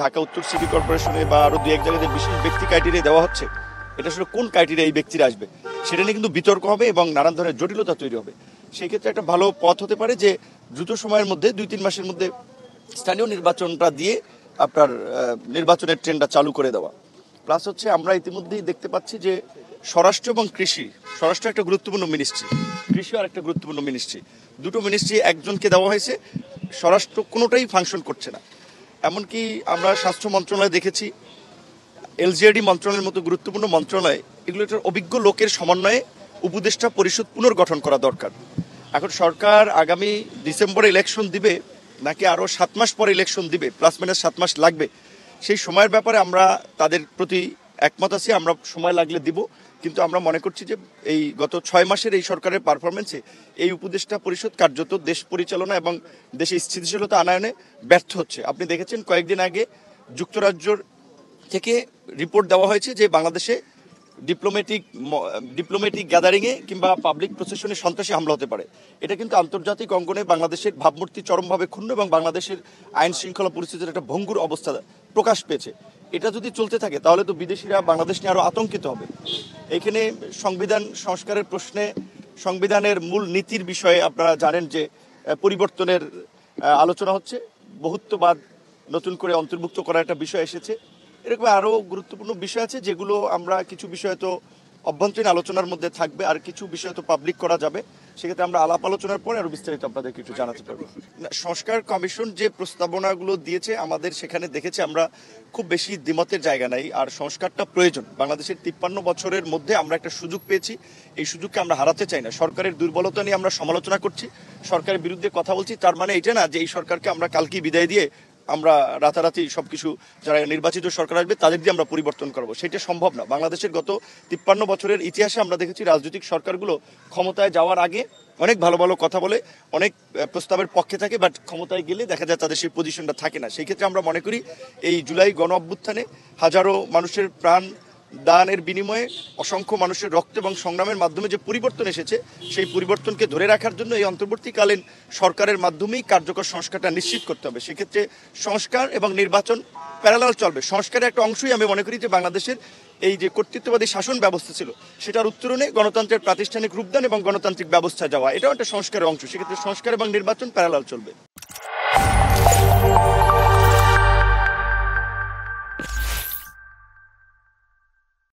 ঢাকা উত্তর সিটি কর্পোরেশনে বা আরো দু এক জায়গায় বিশেষ ব্যক্তি ক্রাইটেরিয়া দেওয়া হচ্ছে, এটা আসলে কোন ক্রাইটেরিয়া এই ব্যক্তিরা আসবে সেটা নিয়ে কিন্তু বিতর্ক হবে এবং নানান ধরনের জটিলতা তৈরি হবে। সেই ক্ষেত্রে একটা ভালো পথ হতে পারে যে দ্রুত সময়ের মধ্যে 2-3 মাসের মধ্যে স্থানীয় নির্বাচনটা দিয়ে আপনার নির্বাচনের ট্রেন্ডটা চালু করে দেওয়া। প্লাস হচ্ছে আমরা ইতিমধ্যেই দেখতে পাচ্ছি যে স্বরাষ্ট্র এবং কৃষি, স্বরাষ্ট্র একটা গুরুত্বপূর্ণ মিনিস্ট্রি, কৃষি আর একটা গুরুত্বপূর্ণ মিনিস্ট্রি, দুটো মিনিস্ট্রি একজনকে দেওয়া হয়েছে, স্বরাষ্ট্র কোনোটাই ফাংশন করছে না। এমনকি আমরা স্বাস্থ্য মন্ত্রণালয় দেখেছি, এলজিআরডি মন্ত্রণালয়ের মতো গুরুত্বপূর্ণ মন্ত্রণালয়, এগুলো একটা অভিজ্ঞ লোকের সমন্বয়ে উপদেষ্টা পরিষদ পুনর্গঠন করা দরকার। এখন সরকার আগামী ডিসেম্বরে ইলেকশন দিবে নাকি আরও 7 মাস পরে ইলেকশন দিবে, প্লাস মাইনাস 7 মাস লাগবে, সেই সময়ের ব্যাপারে আমরা তাদের প্রতি একমত আছি, আমরা সময় লাগলে দিব। কিন্তু আমরা মনে করছি যে এই গত 6 মাসের এই সরকারের পারফরমেন্সে এই উপদেষ্টা পরিষদ কার্যত দেশ পরিচালনা এবং দেশে স্থিতিশীলতা আনয়নে ব্যর্থ হচ্ছে। আপনি দেখেছেন কয়েকদিন আগে যুক্তরাজ্যর থেকে রিপোর্ট দেওয়া হয়েছে যে বাংলাদেশে ডিপ্লোম্যাটিক গ্যাদারিংয়ে কিংবা পাবলিক প্রসেশনে সন্ত্রাসী হামলা হতে পারে। এটা কিন্তু আন্তর্জাতিক অঙ্গনে বাংলাদেশের ভাবমূর্তি চরমভাবে ক্ষুণ্ণ এবং বাংলাদেশের আইন শৃঙ্খলা পরিস্থিতির একটা ভঙ্গুর অবস্থা প্রকাশ পেয়েছে। এটা যদি চলতে থাকে তাহলে তো বিদেশিরা বাংলাদেশ নিয়ে আরও আতঙ্কিত হবে। এখানে সংবিধান সংস্কারের প্রশ্নে সংবিধানের মূল নীতির বিষয়ে আপনারা জানেন যে পরিবর্তনের আলোচনা হচ্ছে, বহুত্ববাদ নতুন করে অন্তর্ভুক্ত করার একটা বিষয় এসেছে। এরকম আরও গুরুত্বপূর্ণ বিষয় আছে যেগুলো আমরা কিছু বিষয় তো অভ্যন্তরীণ আলোচনার মধ্যে থাকবে, আর কিছু বিষয় তো পাবলিক করা যাবে। সেক্ষেত্রে আমরা আলাপ আলোচনার পরে আরও বিস্তারিত আপনাদেরকে একটু জানাতে পারবো। সংস্কার কমিশন যে প্রস্তাবনাগুলো দিয়েছে আমাদের সেখানে দেখেছে আমরা খুব বেশি দ্বিমতের জায়গা নাই, আর সংস্কারটা প্রয়োজন। বাংলাদেশের 53 বছরের মধ্যে আমরা একটা সুযোগ পেয়েছি, এই সুযোগকে আমরা হারাতে চাই না। সরকারের দুর্বলতা নিয়ে আমরা সমালোচনা করছি, সরকারের বিরুদ্ধে কথা বলছি, তার মানে এটা না যে এই সরকারকে আমরা কালকেই বিদায় দিয়ে আমরা রাতারাতি সবকিছু যারা নির্বাচিত সরকার আসবে তাদের দিয়ে আমরা পরিবর্তন করবো, সেটা সম্ভব না। বাংলাদেশের গত 53 বছরের ইতিহাসে আমরা দেখেছি রাজনৈতিক সরকারগুলো ক্ষমতায় যাওয়ার আগে অনেক ভালো ভালো কথা বলে, অনেক প্রস্তাবের পক্ষে থাকে, বাট ক্ষমতায় গেলে দেখা যায় তাদের সেই পজিশনটা থাকে না। সেই ক্ষেত্রে আমরা মনে করি এই জুলাই গণ অভ্যুত্থানে হাজারো মানুষের প্রাণ দানের বিনিময়ে অসংখ্য মানুষের রক্ত এবং সংগ্রামের মাধ্যমে যে পরিবর্তন এসেছে, সেই পরিবর্তনকে ধরে রাখার জন্য এই অন্তর্বর্তীকালীন সরকারের মাধ্যমেই কার্যকর সংস্কারটা নিশ্চিত করতে হবে। সেক্ষেত্রে সংস্কার এবং নির্বাচন প্যারালাল চলবে। সংস্কারের একটা অংশই আমি মনে করি যে বাংলাদেশের এই যে কর্তৃত্ববাদী শাসন ব্যবস্থা ছিল সেটার উত্তরণে গণতন্ত্রের প্রাতিষ্ঠানিক রূপদান এবং গণতান্ত্রিক ব্যবস্থা যাওয়া, এটাও একটা সংস্কারের অংশ। সেক্ষেত্রে সংস্কার এবং নির্বাচন প্যারালাল চলবে।